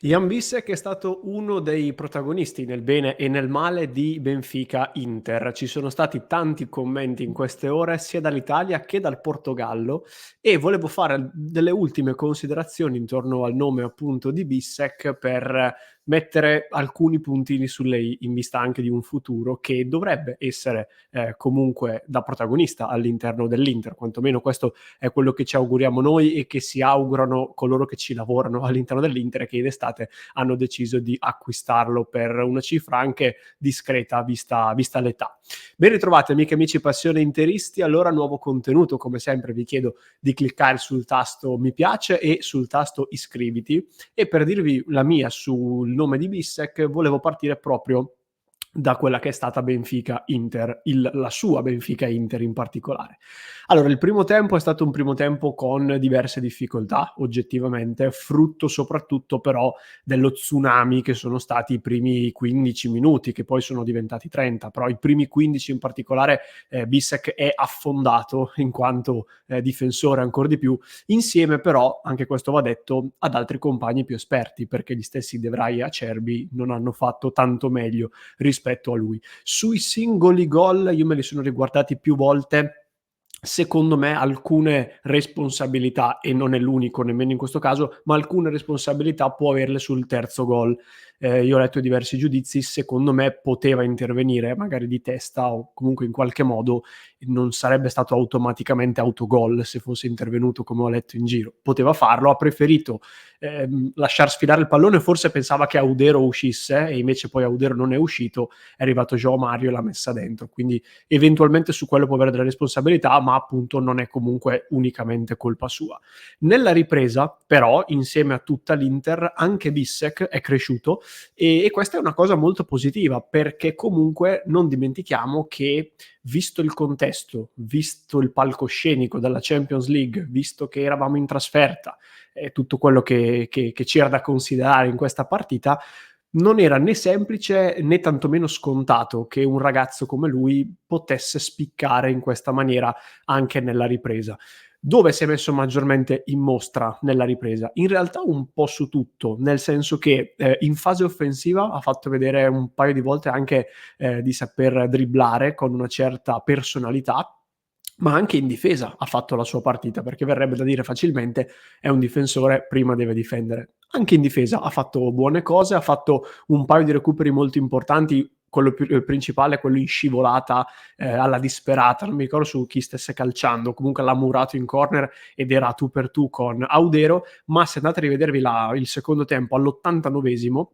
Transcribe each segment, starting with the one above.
Jan Bissek è stato uno dei protagonisti nel bene e nel male di Benfica-Inter. Ci sono stati tanti commenti in queste ore sia dall'Italia che dal Portogallo e volevo fare delle ultime considerazioni intorno al nome appunto di Bissek per mettere alcuni puntini sulle i in vista anche di un futuro che dovrebbe essere comunque da protagonista all'interno dell'Inter, quantomeno questo è quello che ci auguriamo noi e che si augurano coloro che ci lavorano all'interno dell'Inter e che in estate hanno deciso di acquistarlo per una cifra anche discreta vista l'età. Ben ritrovati amiche e amici passione interisti, allora nuovo contenuto, come sempre vi chiedo di cliccare sul tasto mi piace e sul tasto iscriviti e per dirvi la mia sul nome di Bissek volevo partire proprio da quella che è stata Benfica Inter, la sua Benfica Inter in particolare. Allora, il primo tempo è stato un primo tempo con diverse difficoltà, oggettivamente, frutto soprattutto però dello tsunami che sono stati i primi 15 minuti, che poi sono diventati 30, però i primi 15 in particolare Bissek è affondato in quanto difensore ancora di più, insieme però, anche questo va detto, ad altri compagni più esperti, perché gli stessi De Vrij e Acerbi non hanno fatto tanto meglio rispetto a lui. Sui singoli gol io me li sono riguardati più volte. Secondo me alcune responsabilità, e non è l'unico nemmeno in questo caso, ma alcune responsabilità può averle sul terzo gol. Io ho letto diversi giudizi, secondo me poteva intervenire magari di testa o comunque in qualche modo, non sarebbe stato automaticamente autogol se fosse intervenuto come ho letto in giro. Poteva farlo, ha preferito lasciar sfilare il pallone, forse pensava che Audero uscisse e invece poi Audero non è uscito, è arrivato João Mario e l'ha messa dentro, quindi eventualmente su quello può avere delle responsabilità, ma appunto non è comunque unicamente colpa sua. Nella ripresa, però, insieme a tutta l'Inter, anche Bissek è cresciuto e questa è una cosa molto positiva, perché comunque non dimentichiamo che, visto il contesto, visto il palcoscenico della Champions League, visto che eravamo in trasferta, tutto quello che c'era da considerare in questa partita, non era né semplice né tantomeno scontato che un ragazzo come lui potesse spiccare in questa maniera anche nella ripresa. Dove si è messo maggiormente in mostra nella ripresa? In realtà un po' su tutto, nel senso che in fase offensiva ha fatto vedere un paio di volte anche di saper dribblare con una certa personalità, ma anche in difesa ha fatto la sua partita, perché verrebbe da dire facilmente è un difensore, prima deve difendere. Anche in difesa ha fatto buone cose, ha fatto un paio di recuperi molto importanti, quello principale è quello in scivolata alla disperata, non mi ricordo su chi stesse calciando, comunque l'ha murato in corner ed era a tu per tu con Audero, ma se andate a rivedervi il secondo tempo all'89esimo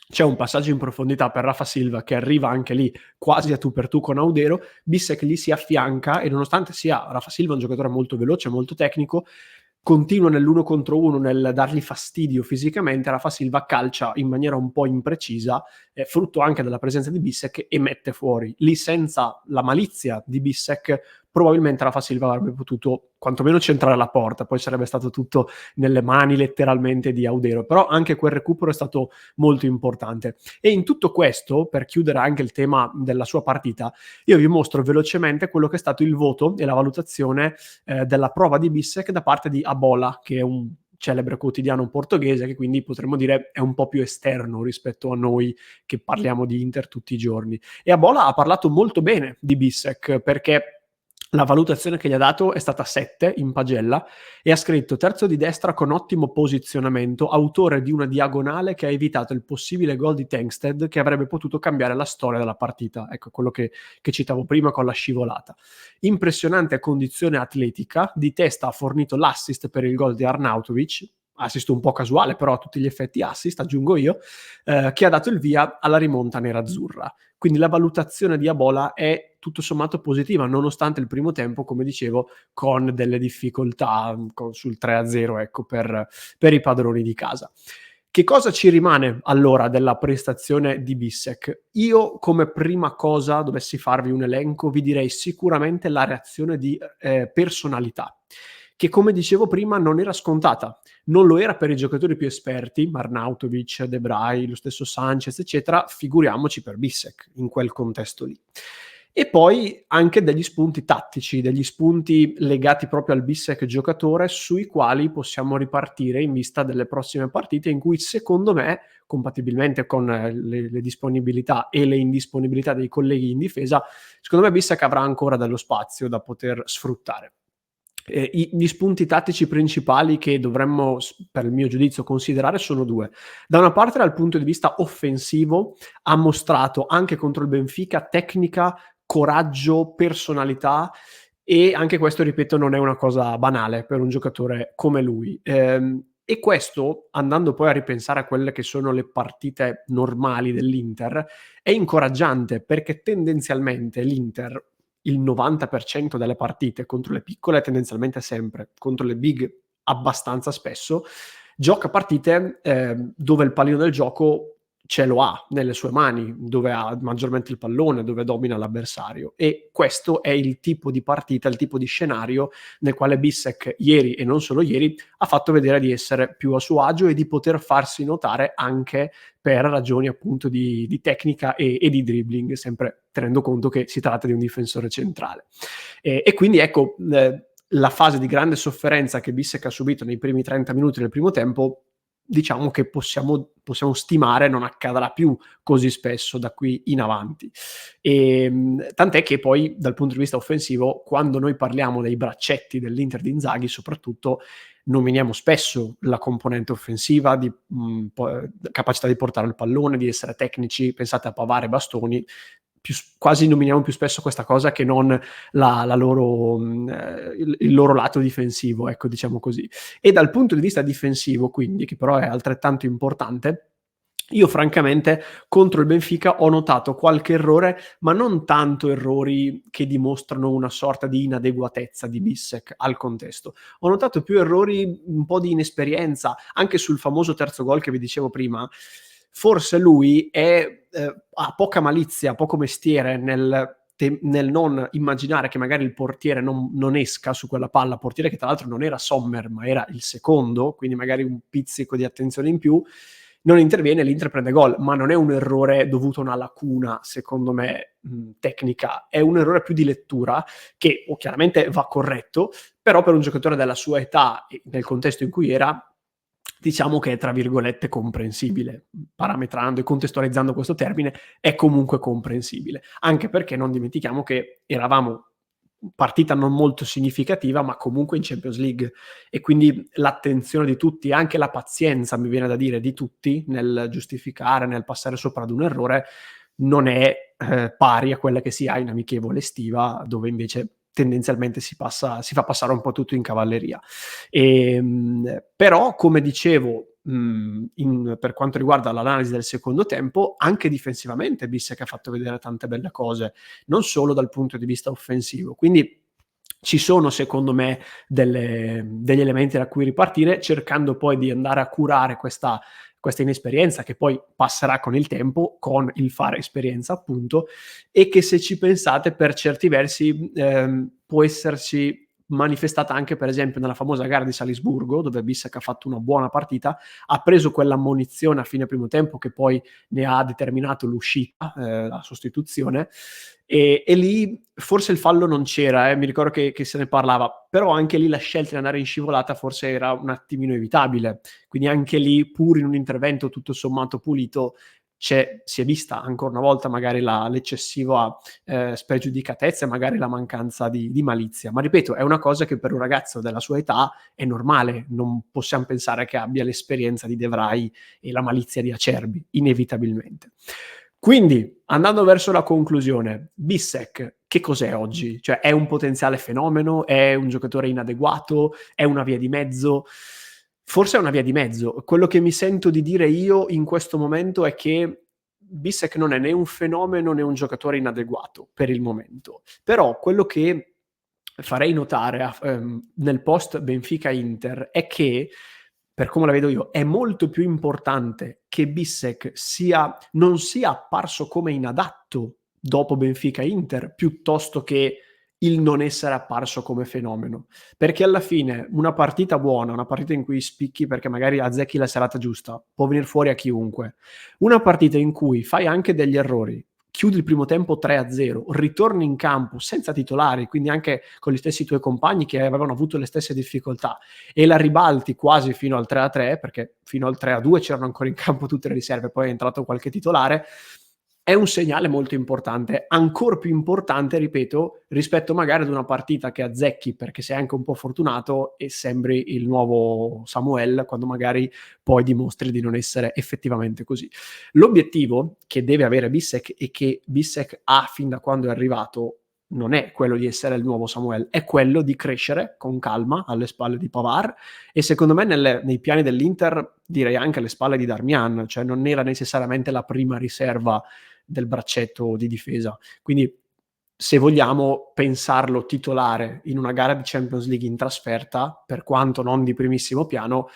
c'è un passaggio in profondità per Rafa Silva che arriva anche lì quasi a tu per tu con Audero, Bissek gli si affianca e nonostante sia Rafa Silva un giocatore molto veloce, molto tecnico, continua nell'uno contro uno, nel dargli fastidio fisicamente, Rafa Silva calcia in maniera un po' imprecisa, frutto anche della presenza di Bissek, e mette fuori. Lì senza la malizia di Bissek probabilmente Rafa Silva avrebbe potuto quantomeno centrare la porta, poi sarebbe stato tutto nelle mani letteralmente di Audero, però anche quel recupero è stato molto importante. E in tutto questo, per chiudere anche il tema della sua partita, io vi mostro velocemente quello che è stato il voto e la valutazione della prova di Bissek da parte di Abola, che è un celebre quotidiano portoghese che quindi potremmo dire è un po' più esterno rispetto a noi che parliamo di Inter tutti i giorni. E Abola ha parlato molto bene di Bissek perché la valutazione che gli ha dato è stata 7 in pagella e ha scritto terzo di destra con ottimo posizionamento, autore di una diagonale che ha evitato il possibile gol di Tengsted che avrebbe potuto cambiare la storia della partita. Ecco quello che citavo prima con la scivolata. Impressionante condizione atletica, di testa ha fornito l'assist per il gol di Arnautovic, assist un po' casuale però a tutti gli effetti assist, aggiungo io, che ha dato il via alla rimonta nerazzurra. Quindi la valutazione di Abola è tutto sommato positiva, nonostante il primo tempo, come dicevo, con delle difficoltà sul 3-0 ecco, per i padroni di casa. Che cosa ci rimane allora della prestazione di Bissek? Io come prima cosa, dovessi farvi un elenco, vi direi sicuramente la reazione di personalità, che come dicevo prima non era scontata. Non lo era per i giocatori più esperti, Arnautovic, De Vrij, lo stesso Sanchez, eccetera, figuriamoci per Bissek in quel contesto lì. E poi anche degli spunti tattici, degli spunti legati proprio al Bissek giocatore, sui quali possiamo ripartire in vista delle prossime partite in cui secondo me, compatibilmente con le disponibilità e le indisponibilità dei colleghi in difesa, secondo me Bissek avrà ancora dello spazio da poter sfruttare. Gli spunti tattici principali che dovremmo, per il mio giudizio, considerare sono 2. Da una parte, dal punto di vista offensivo, ha mostrato anche contro il Benfica tecnica, coraggio, personalità, e anche questo, ripeto, non è una cosa banale per un giocatore come lui. E questo, andando poi a ripensare a quelle che sono le partite normali dell'Inter, è incoraggiante, perché tendenzialmente l'Inter il 90% delle partite, contro le piccole tendenzialmente sempre, contro le big abbastanza spesso, gioca partite dove il pallino del gioco ce lo ha nelle sue mani, dove ha maggiormente il pallone, dove domina l'avversario, e questo è il tipo di partita, il tipo di scenario nel quale Bissek ieri, e non solo ieri, ha fatto vedere di essere più a suo agio e di poter farsi notare anche per ragioni appunto di tecnica e di dribbling, sempre tenendo conto che si tratta di un difensore centrale. E quindi ecco, la fase di grande sofferenza che Bissek ha subito nei primi 30 minuti del primo tempo, diciamo che possiamo stimare non accadrà più così spesso da qui in avanti. Tant'è che poi, dal punto di vista offensivo, quando noi parliamo dei braccetti dell'Inter di Inzaghi, soprattutto, nominiamo spesso la componente offensiva di capacità di portare il pallone, di essere tecnici, pensate a Pavard e Bastoni, quasi nominiamo più spesso questa cosa che non la loro, il loro lato difensivo, ecco, diciamo così. E dal punto di vista difensivo, quindi, che però è altrettanto importante, io francamente contro il Benfica ho notato qualche errore, ma non tanto errori che dimostrano una sorta di inadeguatezza di Bissek al contesto. Ho notato più errori, un po' di inesperienza, anche sul famoso terzo gol che vi dicevo prima. Forse lui ha poca malizia, poco mestiere nel non immaginare che magari il portiere non esca su quella palla, portiere che tra l'altro non era Sommer, ma era il secondo, quindi magari un pizzico di attenzione in più. Non interviene, l'Inter prende gol, ma non è un errore dovuto a una lacuna, secondo me, tecnica, è un errore più di lettura che chiaramente va corretto, però per un giocatore della sua età e nel contesto in cui era, diciamo che è tra virgolette comprensibile. Parametrando e contestualizzando questo termine, è comunque comprensibile, anche perché non dimentichiamo che eravamo partita non molto significativa, ma comunque in Champions League, e quindi l'attenzione di tutti, anche la pazienza, mi viene da dire, di tutti nel giustificare, nel passare sopra ad un errore, non è pari a quella che si ha in amichevole estiva, dove invece tendenzialmente si fa passare un po' tutto in cavalleria. Però, come dicevo, per quanto riguarda l'analisi del secondo tempo, anche difensivamente Bissek ha fatto vedere tante belle cose, non solo dal punto di vista offensivo. Quindi ci sono, secondo me, degli elementi da cui ripartire, cercando poi di andare a curare questa inesperienza, che poi passerà con il tempo, con il fare esperienza appunto, e che, se ci pensate, per certi versi può esserci manifestata anche per esempio nella famosa gara di Salisburgo, dove Bissek ha fatto una buona partita, ha preso quell'ammonizione a fine primo tempo che poi ne ha determinato l'uscita, la sostituzione, e lì forse il fallo non c'era, mi ricordo che se ne parlava, però anche lì la scelta di andare in scivolata forse era un attimino evitabile, quindi anche lì, pur in un intervento tutto sommato pulito, si è vista ancora una volta magari l'eccessiva spregiudicatezza e magari la mancanza di malizia. Ma ripeto, è una cosa che per un ragazzo della sua età è normale, non possiamo pensare che abbia l'esperienza di De Vrij e la malizia di Acerbi, inevitabilmente. Quindi, andando verso la conclusione, Bissek che cos'è oggi? Cioè, è un potenziale fenomeno? È un giocatore inadeguato? È una via di mezzo? Forse è una via di mezzo. Quello che mi sento di dire io in questo momento è che Bissek non è né un fenomeno né un giocatore inadeguato per il momento. Però quello che farei notare nel post Benfica-Inter è che, per come la vedo io, è molto più importante che Bissek non sia apparso come inadatto dopo Benfica-Inter, piuttosto che il non essere apparso come fenomeno. Perché alla fine una partita buona, una partita in cui spicchi perché magari azzecchi la serata giusta, può venir fuori a chiunque. Una partita in cui fai anche degli errori, chiudi il primo tempo 3-0, ritorni in campo senza titolari, quindi anche con gli stessi tuoi compagni che avevano avuto le stesse difficoltà, e la ribalti quasi fino al 3-3, perché fino al 3-2 c'erano ancora in campo tutte le riserve, poi è entrato qualche titolare, è un segnale molto importante, ancor più importante, ripeto, rispetto magari ad una partita che azzecchi perché sei anche un po' fortunato e sembri il nuovo Samuel, quando magari poi dimostri di non essere effettivamente così. L'obiettivo che deve avere Bissek e che Bissek ha fin da quando è arrivato non è quello di essere il nuovo Samuel, è quello di crescere con calma alle spalle di Pavard, e secondo me nei piani dell'Inter direi anche alle spalle di Darmian, cioè non era necessariamente la prima riserva del braccetto di difesa. Quindi, se vogliamo pensarlo titolare in una gara di Champions League in trasferta, per quanto non di primissimo piano,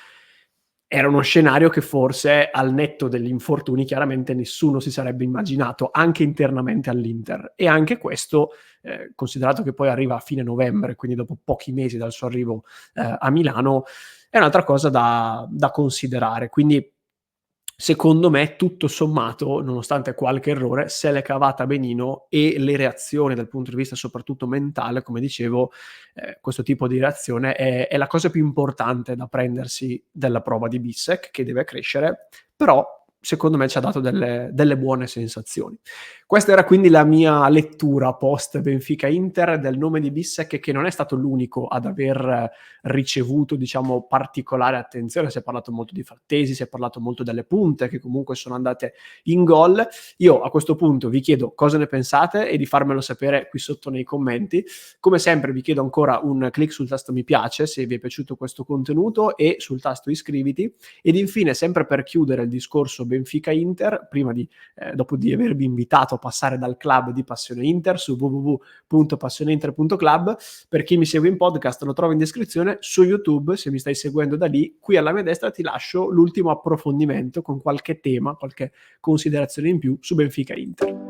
era uno scenario che forse, al netto degli infortuni, chiaramente nessuno si sarebbe immaginato, anche internamente all'Inter. E anche questo, considerato che poi arriva a fine novembre, quindi dopo pochi mesi dal suo arrivo a Milano, è un'altra cosa da considerare. Quindi, secondo me, tutto sommato, nonostante qualche errore, se l'è cavata benino, e le reazioni dal punto di vista soprattutto mentale, come dicevo, questo tipo di reazione è la cosa più importante da prendersi della prova di Bissek, che deve crescere, però secondo me ci ha dato delle buone sensazioni. Questa era quindi la mia lettura post Benfica-Inter del nome di Bissek, che non è stato l'unico ad aver ricevuto, diciamo, particolare attenzione. Si è parlato molto di Frattesi, si è parlato molto delle punte che comunque sono andate in gol. Io a questo punto vi chiedo cosa ne pensate e di farmelo sapere qui sotto nei commenti. Come sempre vi chiedo ancora un click sul tasto mi piace se vi è piaciuto questo contenuto, e sul tasto iscriviti. Ed infine, sempre per chiudere il discorso Benfica-Inter, dopo di avervi invitato a passare dal club di Passione Inter su www.passioneinter.club, per chi mi segue in podcast lo trovo in descrizione, su YouTube se mi stai seguendo da lì, qui alla mia destra ti lascio l'ultimo approfondimento con qualche tema, qualche considerazione in più su Benfica Inter.